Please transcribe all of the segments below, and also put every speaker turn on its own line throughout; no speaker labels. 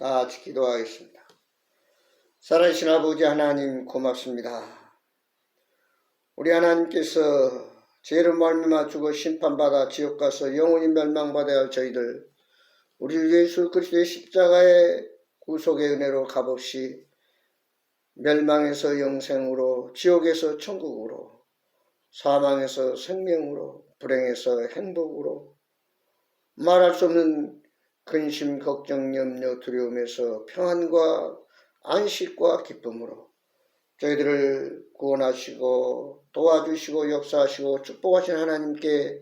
다 같이 기도하겠습니다. 살아계신 아버지 하나님 고맙습니다. 우리 하나님께서 죄를 말미암아 죽어 심판받아 지옥 가서 영원히 멸망받아야 할 저희들, 우리 예수 그리스도의 십자가의 구속의 은혜로 값없이 멸망에서 영생으로, 지옥에서 천국으로, 사망에서 생명으로, 불행에서 행복으로, 말할 수 없는 근심, 걱정, 염려, 두려움에서 평안과 안식과 기쁨으로 저희들을 구원하시고 도와주시고 역사하시고 축복하신 하나님께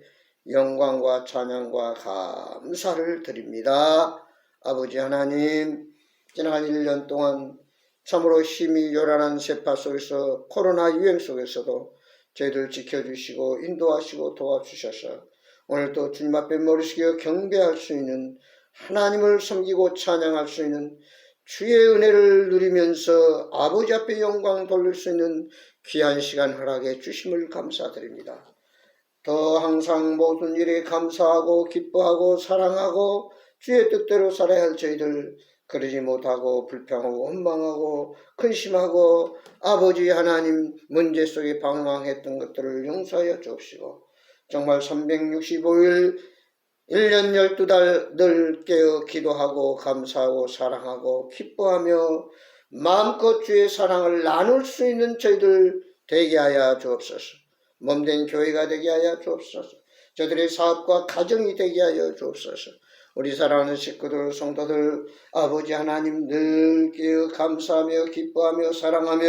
영광과 찬양과 감사를 드립니다. 아버지 하나님, 지난 1년 동안 참으로 힘이 요란한 세파 속에서, 코로나 유행 속에서도 저희들 지켜주시고 인도하시고 도와주셔서 오늘도 주님 앞에 머리 숙여 경배할 수 있는, 하나님을 섬기고 찬양할 수 있는, 주의 은혜를 누리면서 아버지 앞에 영광 돌릴 수 있는 귀한 시간 허락해 주심을 감사드립니다. 더 항상 모든 일에 감사하고 기뻐하고 사랑하고 주의 뜻대로 살아야 할 저희들, 그러지 못하고 불평하고 원망하고 근심하고 아버지 하나님 문제 속에 방황했던 것들을 용서하여 주옵시고, 정말 365일 1년 12달 늘 깨어 기도하고 감사하고 사랑하고 기뻐하며 마음껏 주의 사랑을 나눌 수 있는 저희들 되게 하여 주옵소서. 몸된 교회가 되게 하여 주옵소서. 저들의 사업과 가정이 되게 하여 주옵소서. 우리 사랑하는 식구들, 성도들, 아버지 하나님 늘 깨어 감사하며 기뻐하며 사랑하며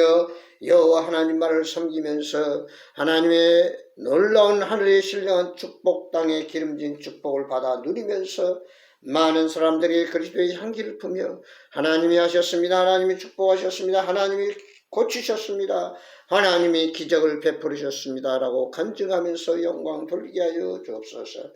여호와 하나님 말을 섬기면서 하나님의 놀라운 하늘에 신령한 축복, 땅에 기름진 축복을 받아 누리면서 많은 사람들이 그리스도의 향기를 품며 하나님이 하셨습니다, 하나님이 축복하셨습니다, 하나님이 고치셨습니다, 하나님이 기적을 베풀으셨습니다 라고 간증하면서 영광 돌리게 하여 주옵소서.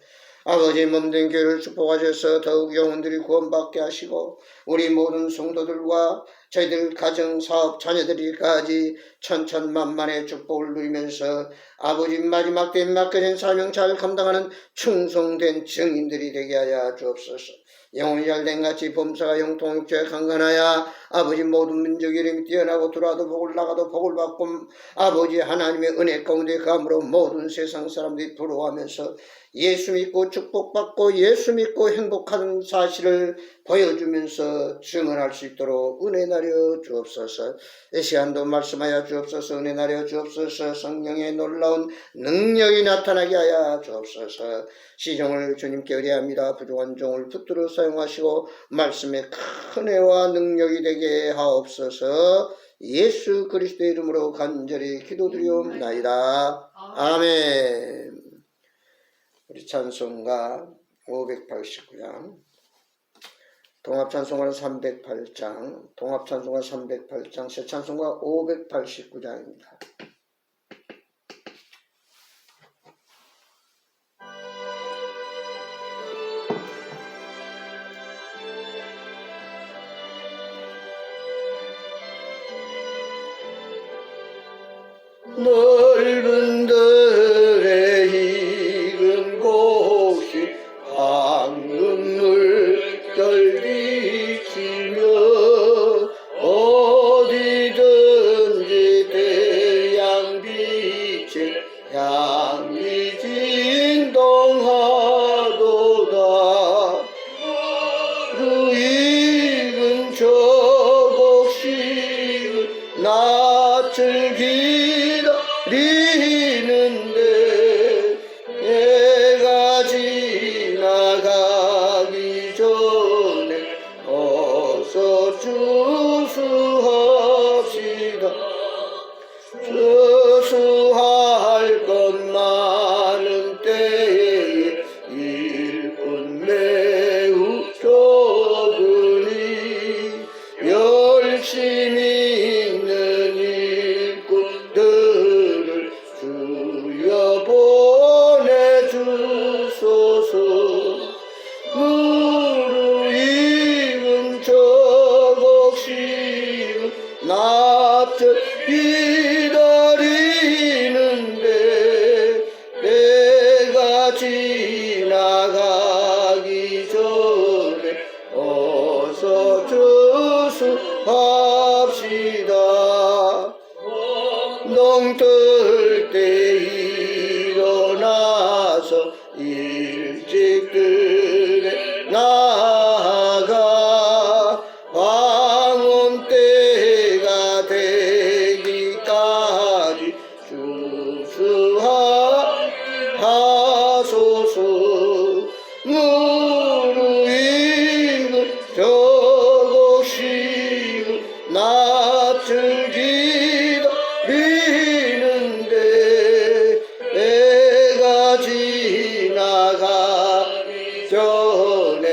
아버지 몸된 교회를 축복하셔서 더욱 영혼들이 구원받게 하시고 우리 모든 성도들과 저희들 가정, 사업, 자녀들이까지 천천만만의 축복을 누리면서 아버지 마지막 때에 맡겨진 사명 잘 감당하는 충성된 증인들이 되게 하여 주옵소서. 영혼이 잘된 같이 범사가 형통육체에 강건하여 아버지 모든 민족의 이름이 뛰어나고 들어와도 복을 나가도 복을 받고 아버지 하나님의 은혜 가운데 감으로 모든 세상 사람들이 부러워하면서 예수 믿고 축복받고 예수 믿고 행복한 사실을 보여주면서 증언할 수 있도록 은혜 나려 주옵소서. 이 시간도 말씀하여 주옵소서. 은혜 나려 주옵소서. 성령의 놀라운 능력이 나타나게 하여 주옵소서. 시종을 주님께 의뢰합니다. 부족한 종을 붙들어 사용하시고 말씀의 큰 은혜와 능력이 되게 하옵소서. 예수 그리스도의 이름으로 간절히 기도드리옵나이다. 아멘. 우리 찬송가 589장, 동합찬송가 308장, 동합찬송가 308장, 새찬송가 589장입니다. 넓은 들에 익은 곳이 황금물 결비치며 어디든지 대야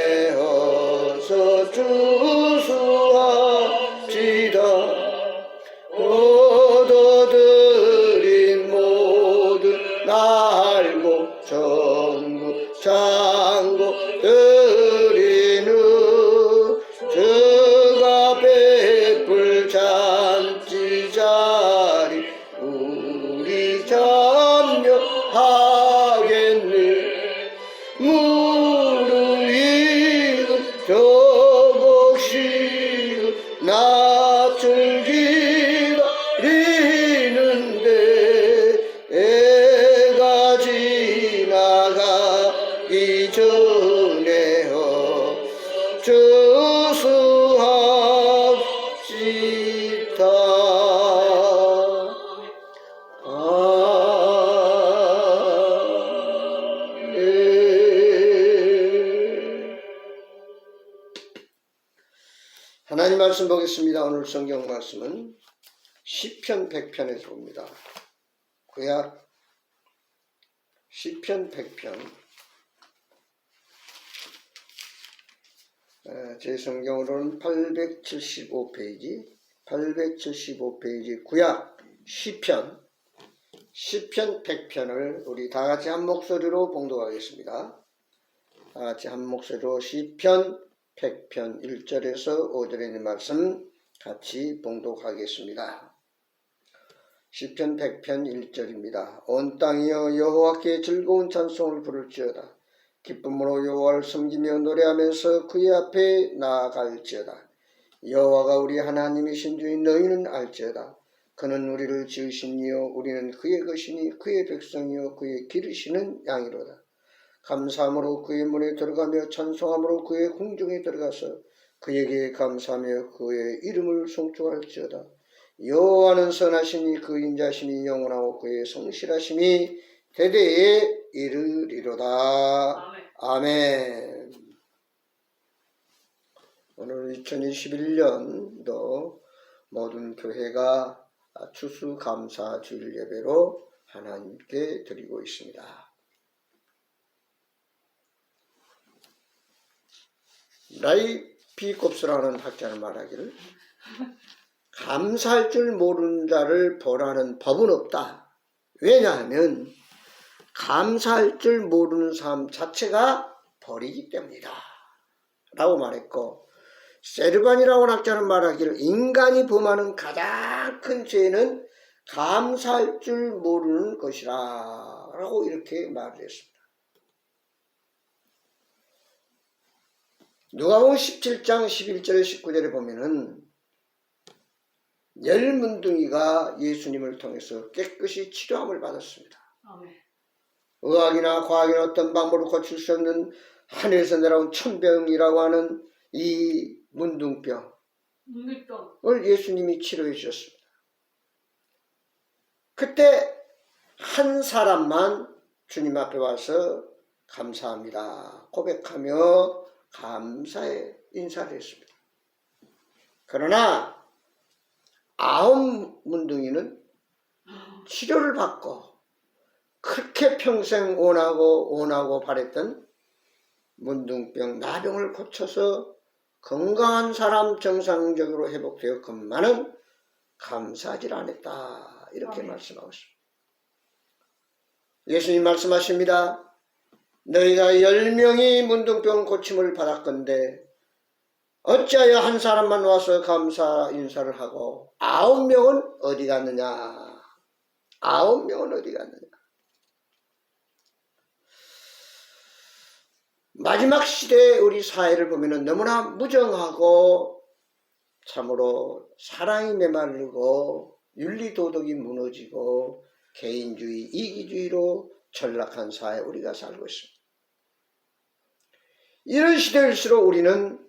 전해어서 주수합시다. 얻어들인 모든 날고 전구 장고 드리는 저가 베풀 잔치 자리 우리 참여하겠네. 무릎 익은 저곡식은 낯을 기다리는데 애가 지나가기 전에 저수합시다. 하나님 말씀 보겠습니다. 오늘 성경 말씀은 시편 100편에서 봅니다. 구약 시편 100편. 제 성경으로는 875페이지 구약 시편 100편을 우리 다 같이 한 목소리로 봉독하겠습니다. 다 같이 한 목소리로 시편 100편 1절에서 5절에 있는 말씀 같이 봉독하겠습니다. 시편 100편 1절입니다. 온 땅이여 여호와께 즐거운 찬송을 부를지어다. 기쁨으로 여호와를 섬기며 노래하면서 그의 앞에 나아갈지어다. 여호와가 우리 하나님이신 줄 너희는 알지어다. 그는 우리를 지으신 이요 우리는 그의 것이니 그의 백성이요 그의 기르시는 양이로다. 감사함으로 그의 문에 들어가며 찬송함으로 그의 궁중에 들어가서 그에게 감사하며 그의 이름을 송축할지어다. 여호와는 선하시니 그 인자심이 영원하고 그의 성실하심이 대대에 이르리로다. 아멘. 오늘 2021년도 모든 교회가 추수감사 주일 예배로 하나님께 드리고 있습니다. 라이피콥스라는 학자는 말하기를 감사할 줄 모르는 자를 벌하는 법은 없다. 왜냐하면 감사할 줄 모르는 삶 자체가 벌이기 때문이다 라고 말했고, 세르반이라고 하는 학자는 말하기를 인간이 범하는 가장 큰 죄는 감사할 줄 모르는 것이라 라고 이렇게 말을 했습니다. 누가복음 17장 11절 19절에 보면은 열문둥이가 예수님을 통해서 깨끗이 치료함을 받았습니다. 아멘. 의학이나 과학이나 어떤 방법으로 고칠 수 없는 하늘에서 내려온 천병이라고 하는 이 문둥병을 예수님이 치료해 주셨습니다. 그때 한 사람만 주님 앞에 와서 감사합니다 고백하며 감사의 인사를 했습니다. 그러나 9문둥이는 치료를 받고 그렇게 평생 원하고 바랬던 문둥병, 나병을 고쳐서 건강한 사람 정상적으로 회복되었건만은 감사하지 않았다. 이렇게 말씀하고 있습니다. 예수님 말씀하십니다. 너희가 10명이 문둥병 고침을 받았건대 어찌하여 한 사람만 와서 감사 인사를 하고 9명은 어디 갔느냐? 9명은 어디 갔느냐? 마지막 시대의 우리 사회를 보면 너무나 무정하고 참으로 사랑이 메마르고 윤리도덕이 무너지고 개인주의, 이기주의로 전락한 사회 우리가 살고 있습니다. 이런 시대일수록 우리는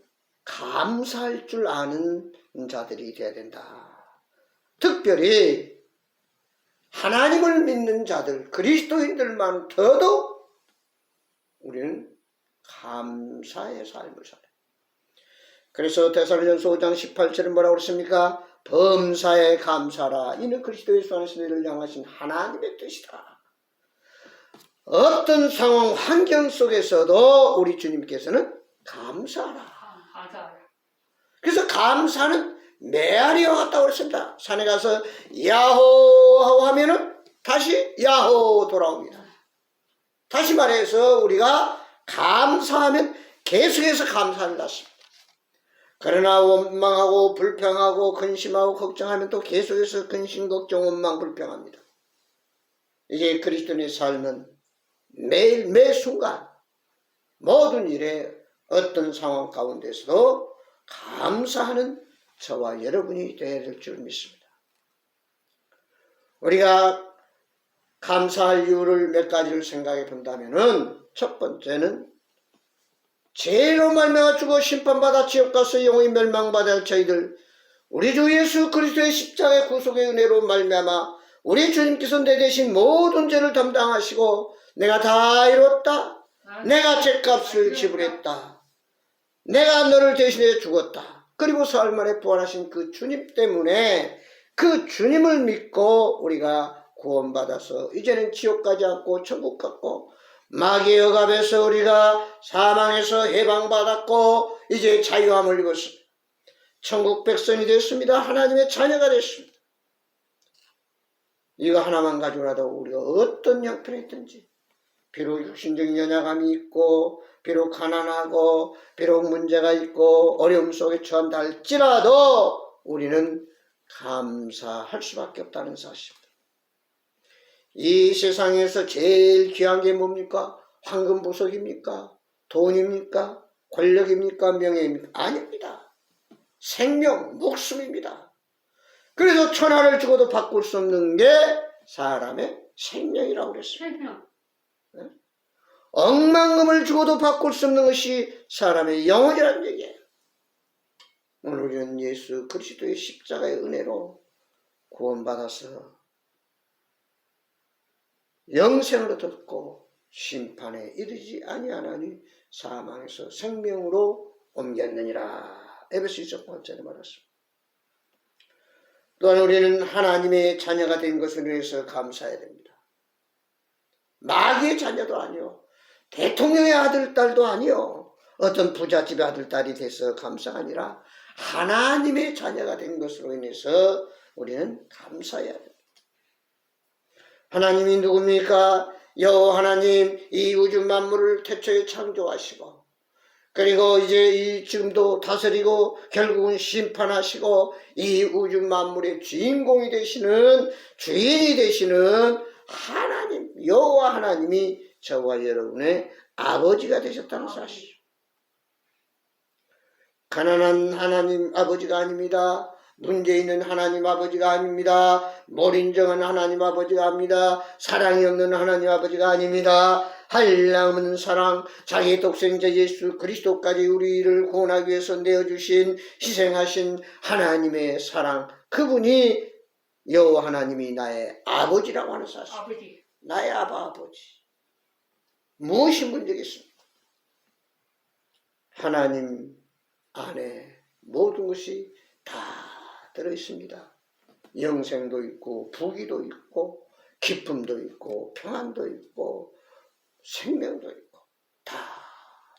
감사할 줄 아는 자들이 되어야 된다. 특별히 하나님을 믿는 자들, 그리스도인들만 더더욱 우리는 감사의 삶을 살아요. 그래서 데살로니가서 5장 18절은 뭐라고 그랬습니까? 범사에 감사라. 이는 그리스도 예수 안에서 너희를 향하신 하나님의 뜻이다. 어떤 상황, 환경 속에서도 우리 주님께서는 감사하라. 그래서 감사는 메아리와 같다고 그랬습니다. 산에 가서 야호 하고 하면은 다시 야호 돌아옵니다. 다시 말해서 우리가 감사하면 계속해서 감사를 낳습니다. 그러나 원망하고 불평하고 근심하고 걱정하면 또 계속해서 근심, 걱정, 원망, 불평합니다. 이게 그리스도인의 삶은 매일 매 순간 모든 일에 어떤 상황 가운데서도 감사하는 저와 여러분이 되어야 될 줄 믿습니다. 우리가 감사할 이유를 몇 가지를 생각해 본다면은 첫 번째는 죄로 말미암아 죽어 심판받아 지옥 가서 영원히 멸망받아야 할 저희들, 우리 주 예수 그리스도의 십자가의 구속의 은혜로 말미암아 우리 주님께서 내 대신 모든 죄를 담당하시고 내가 다 이뤘다, 내가 죄값을 지불했다, 내가 너를 대신해 죽었다, 그리고 사흘 만에 부활하신 그 주님 때문에 그 주님을 믿고 우리가 구원받아서 이제는 지옥 가지 않고 천국 갔고 마귀의 억압에서 우리가 사망에서 해방받았고 이제 자유함을 입었습니다. 천국 백성이 됐습니다. 하나님의 자녀가 됐습니다. 이거 하나만 가지고라도 우리가 어떤 형편에 있든지, 비록 육신적인 연약함이 있고 비록 가난하고 비록 문제가 있고 어려움 속에 처한다 할지라도 우리는 감사할 수밖에 없다는 사실입니다. 이 세상에서 제일 귀한 게 뭡니까? 황금 보석입니까? 돈입니까? 권력입니까? 명예입니까? 아닙니다. 생명, 목숨입니다. 그래서 천하를 주고도 바꿀 수 없는 게 사람의 생명이라고 그랬습니다. 네? 억만금을 주고도 바꿀 수 없는 것이 사람의 영혼이라는 얘기예요. 오늘 우리는 예수 그리스도의 십자가의 은혜로 구원받아서 영생을 얻었고 심판에 이르지 아니하나니 사망에서 생명으로 옮겼느니라. 에베소 2장 말했습니다. 또한 우리는 하나님의 자녀가 된 것을 위해서 감사해야 됩니다. 마귀의 자녀도 아니요, 대통령의 아들, 딸도 아니요, 어떤 부잣집의 아들, 딸이 돼서 감사가 아니라 하나님의 자녀가 된 것으로 인해서 우리는 감사해야 됩니다. 하나님이 누굽니까? 여호와 하나님, 이 우주 만물을 태초에 창조하시고 그리고 이제 지금도 다스리고 결국은 심판하시고 이 우주 만물의 주인공이 되시는, 주인이 되시는 하나님, 여호와 하나님이 저와 여러분의 아버지가 되셨다는 사실. 가난한 하나님 아버지가 아닙니다. 문제 있는 하나님 아버지가 아닙니다. 몰인정한 하나님 아버지가 아닙니다. 사랑이 없는 하나님 아버지가 아닙니다. 한량없는 사랑, 자기 독생자 예수 그리스도까지 우리를 구원하기 위해서 내어주신, 희생하신 하나님의 사랑, 그분이 여호와 하나님이 나의 아버지라고 하는 사실. 아버지. 나의 아버지. 무엇이 문제겠습니까? 하나님 안에 모든 것이 다 들어있습니다. 영생도 있고 부귀도 있고 기쁨도 있고 평안도 있고 생명도 있고 다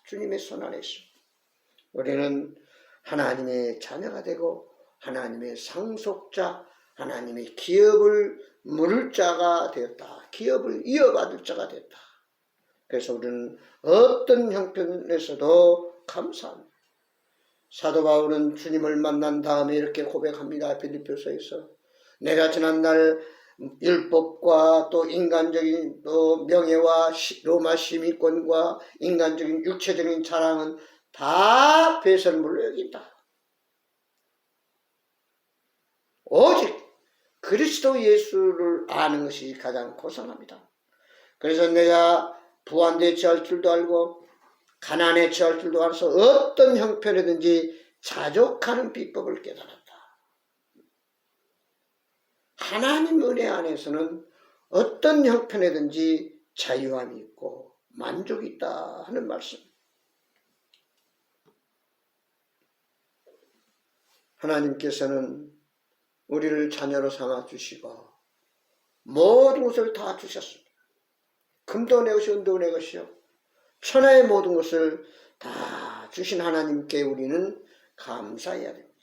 주님의 손 안에 있습니다. 우리는 하나님의 자녀가 되고 하나님의 상속자, 하나님의 기업을 물을 자가 되었다. 기업을 이어받을 자가 됐다. 그래서 우리는 어떤 형편에서도 감사합니다. 사도 바울은 주님을 만난 다음에 이렇게 고백합니다. 빌립보서에서 내가 지난날 율법과 또 인간적인 또 명예와 로마 시민권과 인간적인 육체적인 자랑은 다 배설물로 여긴다. 오직 그리스도 예수를 아는 것이 가장 고상합니다. 그래서 내가 부한대에 처할 줄도 알고 가난에 처할 줄도 알아서 어떤 형편이든지 자족하는 비법을 깨달았다. 하나님 은혜 안에서는 어떤 형편이든지 자유함이 있고 만족이 있다 하는 말씀. 하나님께서는 우리를 자녀로 삼아 주시고 모든 것을 다 주셨습니다. 금도 내 것이 은도 내 것이요 천하의 모든 것을 다 주신 하나님께 우리는 감사해야 됩니다.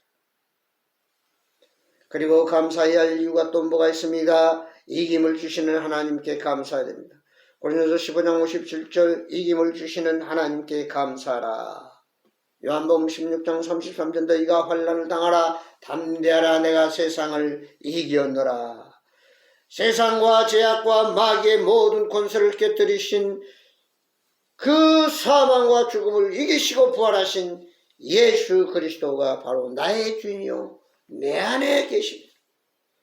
그리고 감사해야 할 이유가 또 뭐가 있습니다. 이김을 주시는 하나님께 감사해야 됩니다. 고린도서 15장 57절 이김을 주시는 하나님께 감사하라. 요한복음 16장 33절 너희가 환난을 당하라 담대하라 내가 세상을 이기었노라. 세상과 죄악과 마귀의 모든 권세를 깨뜨리신 그 사망과 죽음을 이기시고 부활하신 예수 그리스도가 바로 나의 주인이요 내 안에 계십니다.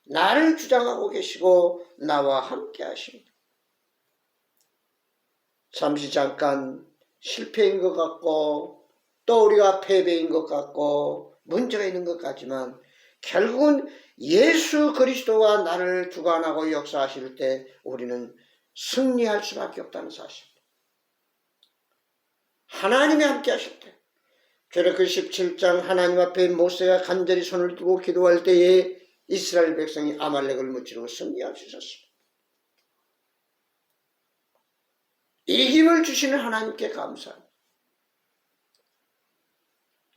나를 주장하고 계시고 나와 함께 하십니다. 잠시 잠깐 실패인 것 같고 또 우리가 패배인 것 같고 문제가 있는 것 같지만 결국은 예수 그리스도가 나를 주관하고 역사하실 때 우리는 승리할 수밖에 없다는 사실입니다. 하나님이 함께 하실 때 출애굽기 17장 하나님 앞에 모세가 간절히 손을 들고 기도할 때에 이스라엘 백성이 아말렉을 무찌르고 승리할 수 있었습니다. 이김을 주시는 하나님께 감사합니다.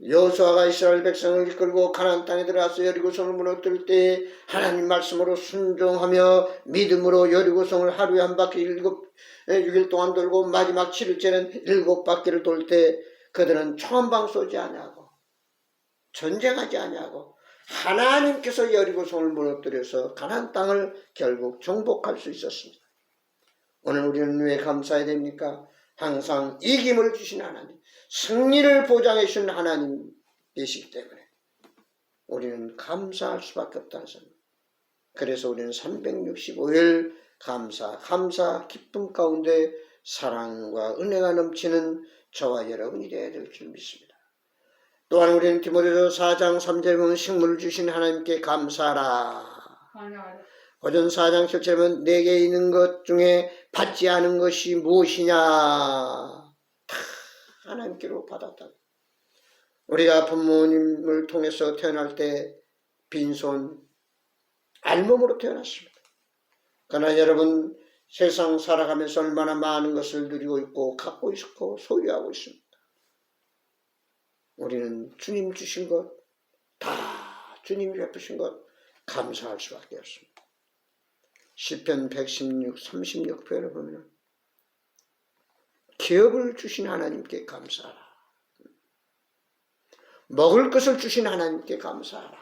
여호수아가 이스라엘 백성을 이끌고 가나안 땅에 들어가서 여리고성을 무너뜨릴 때에 하나님 말씀으로 순종하며 믿음으로 여리고성을 하루에 한 바퀴 6일 동안 돌고 마지막 7일째는 7바퀴를 돌 때 그들은 총 한 방 쏘지 아니하고 전쟁하지 아니하고 하나님께서 여리고성을 무너뜨려서 가나안 땅을 결국 정복할 수 있었습니다. 오늘 우리는 왜 감사해야 됩니까? 항상 이김을 주신 하나님, 승리를 보장해 주신 하나님 계시기 때문에 우리는 감사할 수밖에 없다는 사실. 그래서 우리는 365일 감사, 기쁨 가운데 사랑과 은혜가 넘치는 저와 여러분이 되어야 될 줄 믿습니다. 또한 우리는 디모데서 4장 3절에 보면 식물을 주신 하나님께 감사하라. 고전 4장 7절에 보면 내게 있는 것 중에 받지 않은 것이 무엇이냐. 다 하나님께로 받았다. 우리가 부모님을 통해서 태어날 때 빈손, 알몸으로 태어났습니다. 그러나 여러분 세상 살아가면서 얼마나 많은 것을 누리고 있고 갖고 있고 소유하고 있습니다. 우리는 주님 주신 것, 다 주님이 베푸신 것 감사할 수밖에 없습니다. 시편 116, 36편을 보면 기업을 주신 하나님께 감사하라. 먹을 것을 주신 하나님께 감사하라.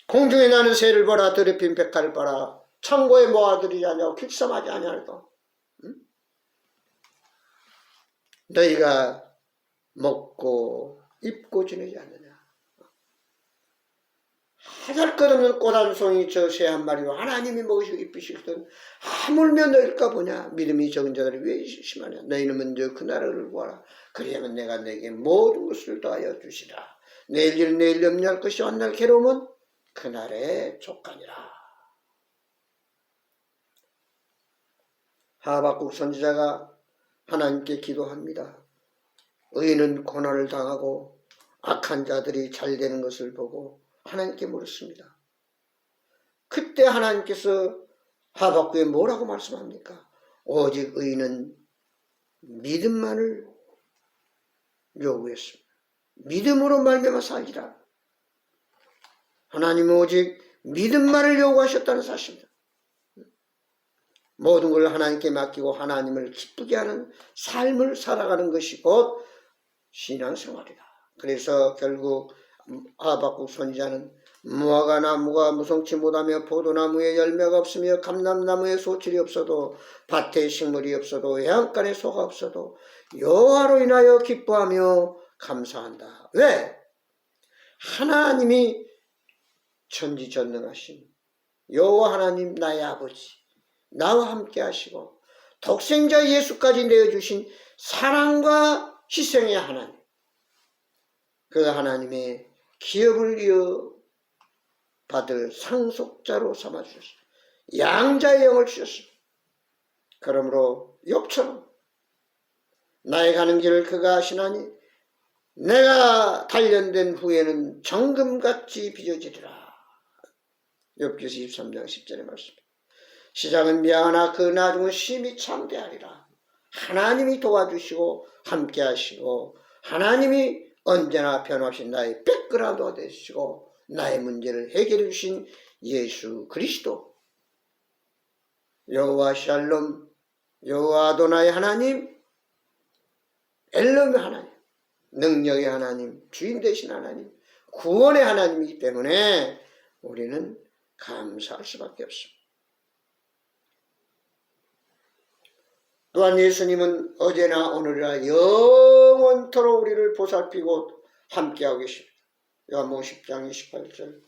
공중에 나는 새를 보라 들에 핀 백화를 보라 창고에 모아들이지 아니하고 퀵삼하지 아니하고 너희가 먹고 입고 지내지 않느냐. 하잘것없는 꽃 한 송이 저 새 한 마리로 하나님이 먹으시고 입히시거든 하물며 너희일까 보냐. 믿음이 적은 자들이 왜 심하냐. 너희는 먼저 그 나라를 구하라. 그리하면 내가 너에게 모든 것을 더하여 주시라. 내일 일 내일 염려할 것이 한날 괴로움은 그날의 족간이라. 하박국 선지자가 하나님께 기도합니다. 의인은 고난을 당하고 악한 자들이 잘 되는 것을 보고 하나님께 물었습니다. 그때 하나님께서 하박국에 뭐라고 말씀합니까? 오직 의인은 믿음만을 요구했습니다. 믿음으로 말미암아 살리라. 하나님은 오직 믿음만을 요구하셨다는 사실입니다. 모든 걸 하나님께 맡기고 하나님을 기쁘게 하는 삶을 살아가는 것이 곧 신앙생활이다. 그래서 결국 하박국 선지자는 무화과 나무가 무성치 못하며 포도나무에 열매가 없으며 감람나무에 소출이 없어도 밭에 식물이 없어도 해안간에 소가 없어도 여호와로 인하여 기뻐하며 감사한다. 왜? 하나님이 천지전능하신 여호와 하나님 나의 아버지 나와 함께 하시고 독생자 예수까지 내어주신 사랑과 희생의 하나님, 그 하나님의 기업을 이어 받을 상속자로 삼아주셨습니다. 양자의 영을 주셨습니다. 그러므로 욥처럼 나의 가는 길을 그가 아시나니 내가 단련된 후에는 정금같이 빚어지리라. 욥기서 23장 10절의 말씀. 시작은 미안하나 그 나중은 심히 참대하리라. 하나님이 도와주시고 함께 하시고 하나님이 언제나 변함없이 나의 백그라운드가 되시고 나의 문제를 해결해 주신 예수 그리스도, 여호와 샬롬, 여호와 아도나의 하나님, 엘롬의 하나님, 능력의 하나님, 주인 되신 하나님, 구원의 하나님이기 때문에 우리는 감사할 수밖에 없습니다. 또한 예수님은 어제나 오늘이나 영원토록 우리를 보살피고 함께하고 계십니다. 요한복음 10장 28절,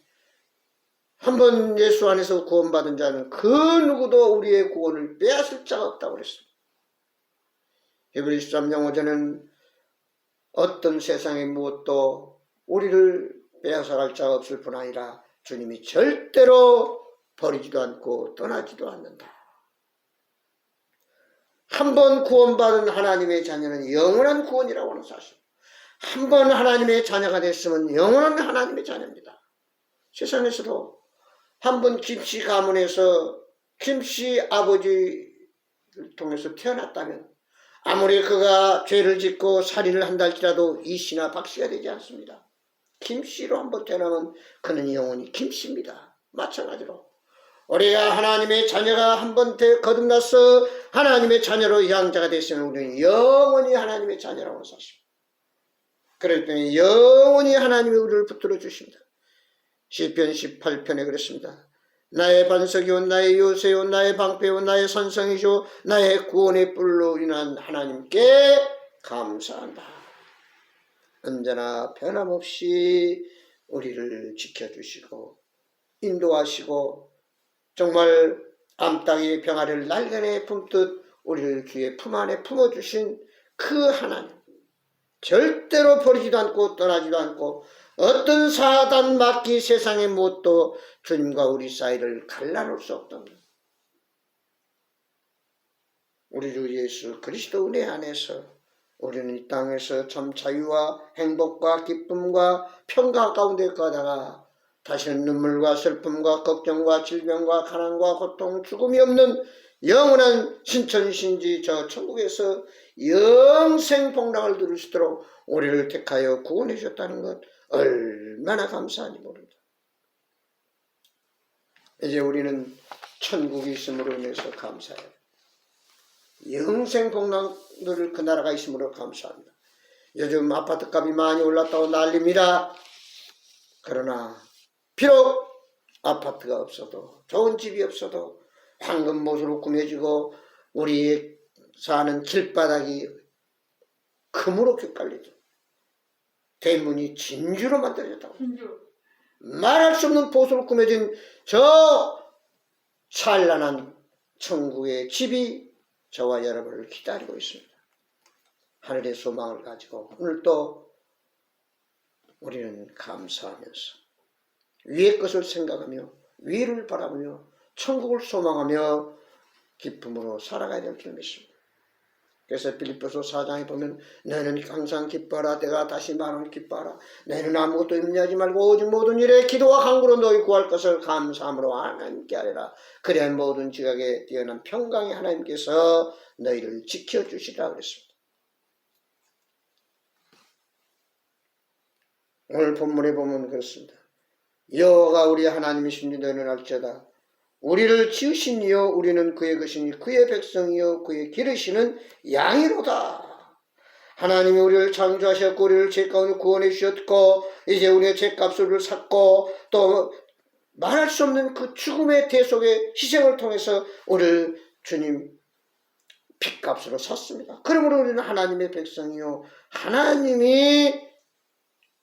한번 예수 안에서 구원받은 자는 그 누구도 우리의 구원을 빼앗을 자가 없다고 그랬습니다. 히브리서 3장 5절은 어떤 세상의 무엇도 우리를 빼앗아갈 자가 없을 뿐 아니라 주님이 절대로 버리지도 않고 떠나지도 않는다. 한번 구원받은 하나님의 자녀는 영원한 구원이라고 하는 사실. 한번 하나님의 자녀가 됐으면 영원한 하나님의 자녀입니다. 세상에서도 한번 김씨 가문에서 김씨 아버지를 통해서 태어났다면 아무리 그가 죄를 짓고 살인을 한다 할지라도 이씨나 박씨가 되지 않습니다. 김씨로 한번 태어나면 그는 영원히 김씨입니다. 마찬가지로 우리가 하나님의 자녀가 한번 거듭나서 하나님의 자녀로 양자가 됐으면 우리는 영원히 하나님의 자녀라고 사십니다. 그렇기 때문에 영원히 하나님이 우리를 붙들어 주십니다. 시편 18편에 그랬습니다. 나의 반석이요 나의 요새요 나의 방패요 나의 선성이죠 나의 구원의 뿔로 인한 하나님께 감사한다. 언제나 변함없이 우리를 지켜주시고 인도하시고 정말 암탉이 병아리를 날개에 품듯 우리를 귀에 품 안에 품어주신 그 하나님, 절대로 버리지도 않고 떠나지도 않고 어떤 사단 막기 세상의 무엇도 주님과 우리 사이를 갈라놓을 수 없던 우리 주 예수 그리스도 은혜 안에서 우리는 이 땅에서 참 자유와 행복과 기쁨과 평강 가운데 가다가 다시는 눈물과 슬픔과 걱정과 질병과 가난과 고통 죽음이 없는 영원한 신천신지 저 천국에서 영생 복락을 누릴 수 있도록 우리를 택하여 구원해 주셨다는 것 얼마나 감사한지 모릅니다. 이제 우리는 천국이 있음으로 인해서 감사해요. 영생 복락 누릴 그 나라가 있음으로 감사합니다. 요즘 아파트 값이 많이 올랐다고 난립니다. 그러나 비록 아파트가 없어도 좋은 집이 없어도 황금못으로 꾸며지고 우리 사는 길바닥이 금으로 깃깔리죠. 대문이 진주로 만들어졌다고. 말할 수 없는 보수로 꾸며진 저 찬란한 천국의 집이 저와 여러분을 기다리고 있습니다. 하늘의 소망을 가지고 오늘 또 우리는 감사하면서 위의 것을 생각하며 위를 바라보며 천국을 소망하며 기쁨으로 살아가야 될 줄 믿습니다. 그래서 빌립보서 4장에 보면 너희는 항상 기뻐하라. 내가 다시 말하면 기뻐하라. 너희는 아무것도 염려하지 말고 오직 모든 일에 기도와 간구로 너희 구할 것을 감사함으로 하나님께 하리라. 그래야 모든 지각에 뛰어난 평강의 하나님께서 너희를 지켜주시리라 그랬습니다. 오늘 본문에 보면 그렇습니다. 여호와가 우리 하나님이신지 너희는 알지어다. 우리를 지으신 이여 우리는 그의 것이니 그의 백성이여 그의 기르시는 양이로다. 하나님이 우리를 창조하셨고 우리를 죄 가운데 구원해 주셨고 이제 우리의 죄값을 샀고 또 말할 수 없는 그 죽음의 대속의 희생을 통해서 우리를 주님 핏값으로 샀습니다. 그러므로 우리는 하나님의 백성이요 하나님이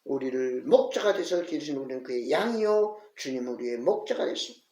우리를 목자가 돼서 기르신 우리는 그의 양이요 주님 우리의 목자가 됐습니다.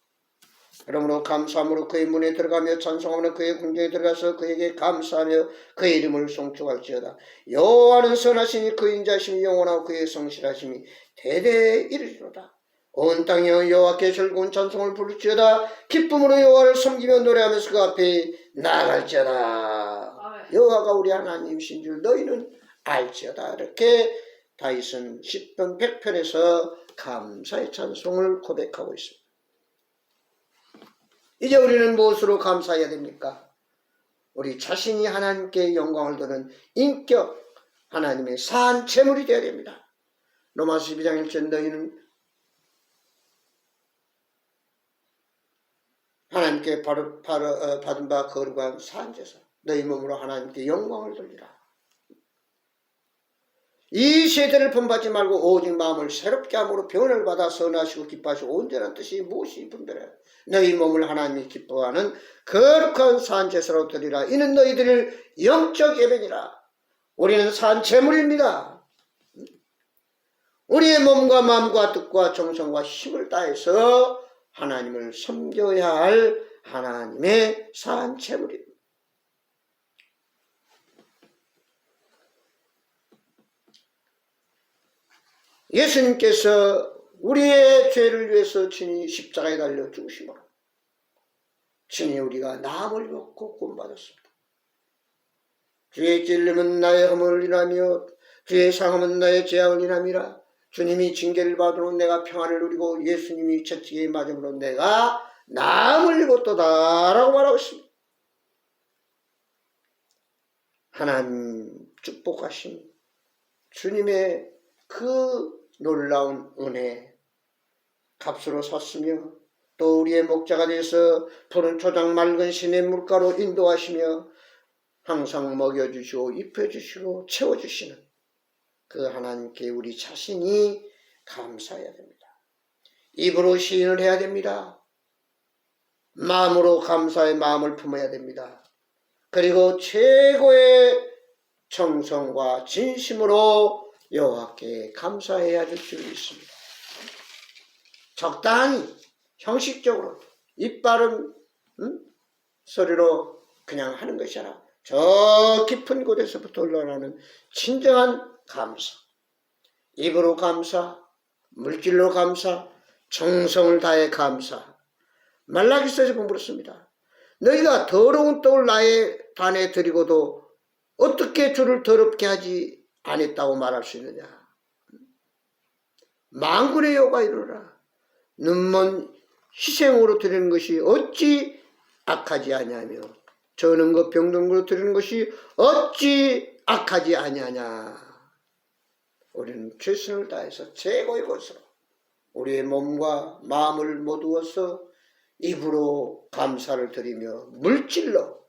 그러므로 감사함으로 그의 문에 들어가며 찬송하며 그의 궁정에 들어가서 그에게 감사하며 그의 이름을 송축할지어다. 여호와는 선하시니 그의 인자심이 영원하고 그의 성실하심이 대대에 이르리로다. 온 땅이여 여호와께 즐거운 찬송을 부를지어다. 기쁨으로 여호와를 섬기며 노래하면서 그 앞에 나아갈지어다. 여호와가 우리 하나님이신 줄 너희는 알지어다. 이렇게 다윗은 10편 100편에서 감사의 찬송을 고백하고 있습니다. 이제 우리는 무엇으로 감사해야 됩니까? 우리 자신이 하나님께 영광을 드는 인격 하나님의 산 제물이 되어야 됩니다. 로마서 12장 1절 너희는 하나님께 받은 바 거룩한 산 제사 너희 몸으로 하나님께 영광을 돌리라. 이 세대를 본받지 말고 오직 마음을 새롭게 함으로 변을 받아 선하시고 기뻐하시고 온전한 뜻이 무엇이 분별해 너희 몸을 하나님이 기뻐하는 거룩한 산 제사로 드리라. 이는 너희들을 영적 예배니라. 우리는 산 제물입니다. 우리의 몸과 마음과 뜻과 정성과 힘을 다해서 하나님을 섬겨야 할 하나님의 산 제물입니다. 예수님께서 우리의 죄를 위해서 친히 십자가에 달려 죽으심으로 친히 우리가 나음을 입고 구원받았습니다. 주의 찔림은 나의 허물을 인하며 주의 상함은 나의 죄악을 인함이라. 주님이 징계를 받으러 내가 평안을 누리고 예수님이 채찍에 맞음으로 내가 나음을 입었도다 라고 말하고 있습니다. 하나님 축복하신 주님의 그 놀라운 은혜 값으로 샀으며 또 우리의 목자가 되어서 푸른 초장 맑은 시냇 물가로 인도하시며 항상 먹여주시고 입혀주시고 채워주시는 그 하나님께 우리 자신이 감사해야 됩니다. 입으로 시인을 해야 됩니다. 마음으로 감사의 마음을 품어야 됩니다. 그리고 최고의 정성과 진심으로 여호와께 감사해야 될 줄 믿습니다. 적당히 형식적으로 입바른 소리로 그냥 하는 것이 아니라 저 깊은 곳에서부터 올라오는 진정한 감사, 입으로 감사, 물질로 감사, 정성을 다해 감사. 말라기서에서 공부했습니다. 너희가 더러운 떡을 나의 단에 드리고도 어떻게 주를 더럽게 하지 않았다고 말할 수 있느냐. 만군의 여호와가 이르노라. 눈먼 희생으로 드리는 것이 어찌 악하지 아니하며 저는 것 병든 것으로 드리는 것이 어찌 악하지 아니하냐. 우리는 최선을 다해서 최고의 것으로 우리의 몸과 마음을 모두어서 입으로 감사를 드리며 물질로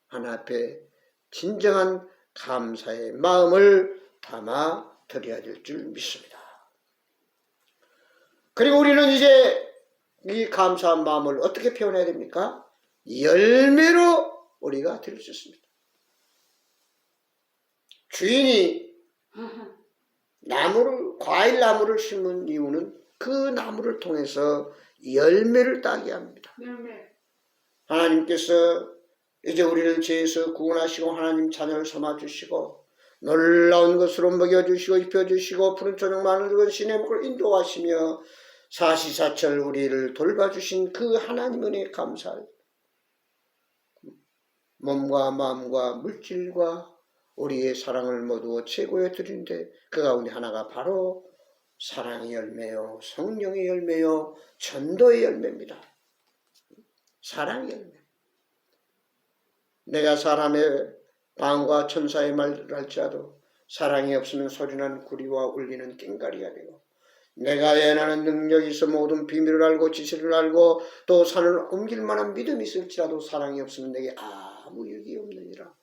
하나 앞에 진정한 감사의 마음을 담아 드려야 될 줄 믿습니다. 그리고 우리는 이제 이 감사한 마음을 어떻게 표현해야 됩니까? 열매로 우리가 드릴 수 있습니다. 주인이 과일 나무를 심은 이유는 그 나무를 통해서 열매를 따게 합니다. 하나님께서 이제 우리를 죄에서 구원하시고 하나님 자녀를 삼아주시고 놀라운 것으로 먹여주시고 입혀주시고 푸른 초장 많은 시냇물을 인도하시며 사시사철 우리를 돌봐주신 그 하나님 은혜에 감사를 몸과 마음과 물질과 우리의 사랑을 모두 최고에 드리는데 그 가운데 하나가 바로 사랑의 열매요, 성령의 열매요, 전도의 열매입니다. 사랑의 열매. 내가 사람의 방과 천사의 말을 할지라도 사랑이 없으면 소리나는 구리와 울리는 꽹가리가 되고 내가 예나는 능력이 있어 모든 비밀을 알고 지식을 알고 또 산을 옮길 만한 믿음이 있을지라도 사랑이 없으면 내게 아무 유익이 없느니라.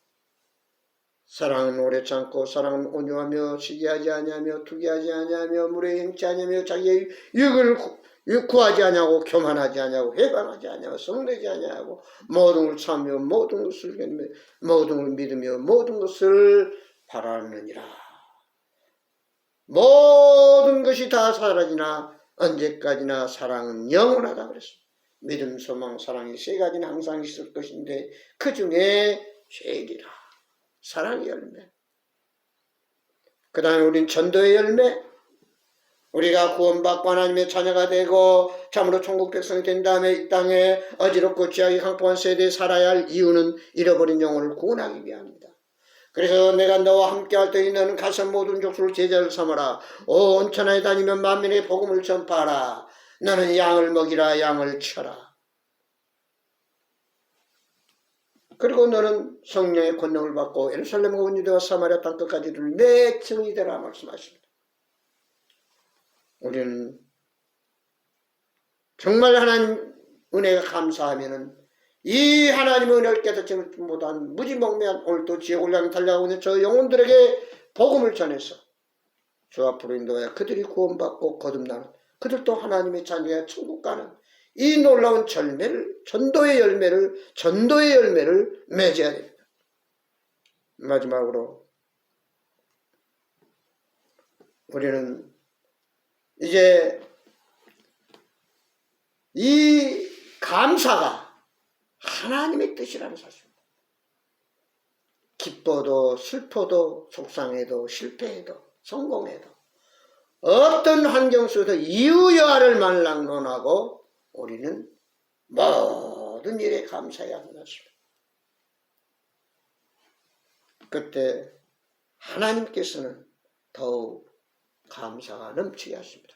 사랑은 오래 참고 사랑은 온유하며 시기하지 아니하며 투기하지 아니하며 물에 행치 아니하며 자기의 유익을 구하지 아니하고 교만하지 아니하고 해방하지 아니하고 성내지 아니하고 모든 걸 참으며 모든 것을 믿으며 모든 것을 바라느니라. 모든 것이 다 사라지나 언제까지나 사랑은 영원하다 그랬습니다. 믿음, 소망, 사랑이 세 가지는 항상 있을 것인데 그 중에 제일이라. 사랑의 열매. 그 다음에 우린 전도의 열매. 우리가 구원받고 하나님의 자녀가 되고 참으로 천국 백성이 된 다음에 이 땅에 어지럽고 죄악이 강포한 세대에 살아야 할 이유는 잃어버린 영혼을 구원하기 위함입니다. 그래서 내가 너와 함께할 때에 너는 가서 모든 족속을 제자를 삼아라. 온 천하에 다니며 만민의 복음을 전파하라. 너는 양을 먹이라, 양을 쳐라. 그리고 너는 성령의 권능을 받고 예루살렘과 온 유대와 사마리아 땅 끝까지 이르러 내 증인이 되라 말씀하십니다. 우리는 정말 하나님 은혜가 감사하면은 이 하나님의 은혜를 깨닫지 못한 무지몽매한 오늘도 지옥을 향해 달려가고 있는 저 영혼들에게 복음을 전해서 주 앞으로 인도하여 그들이 구원받고 거듭나는, 그들도 하나님의 자녀야 천국 가는 이 놀라운 전도의 열매를 맺어야 됩니다. 마지막으로 우리는 이제 이 감사가 하나님의 뜻이라는 사실입니다. 기뻐도 슬퍼도 속상해도 실패해도 성공해도 어떤 환경 속에서 이유여하를 말랑론하고 우리는 모든 일에 감사해야 하는 것입니다. 그때 하나님께서는 더욱 감사가 넘치게 하십니다.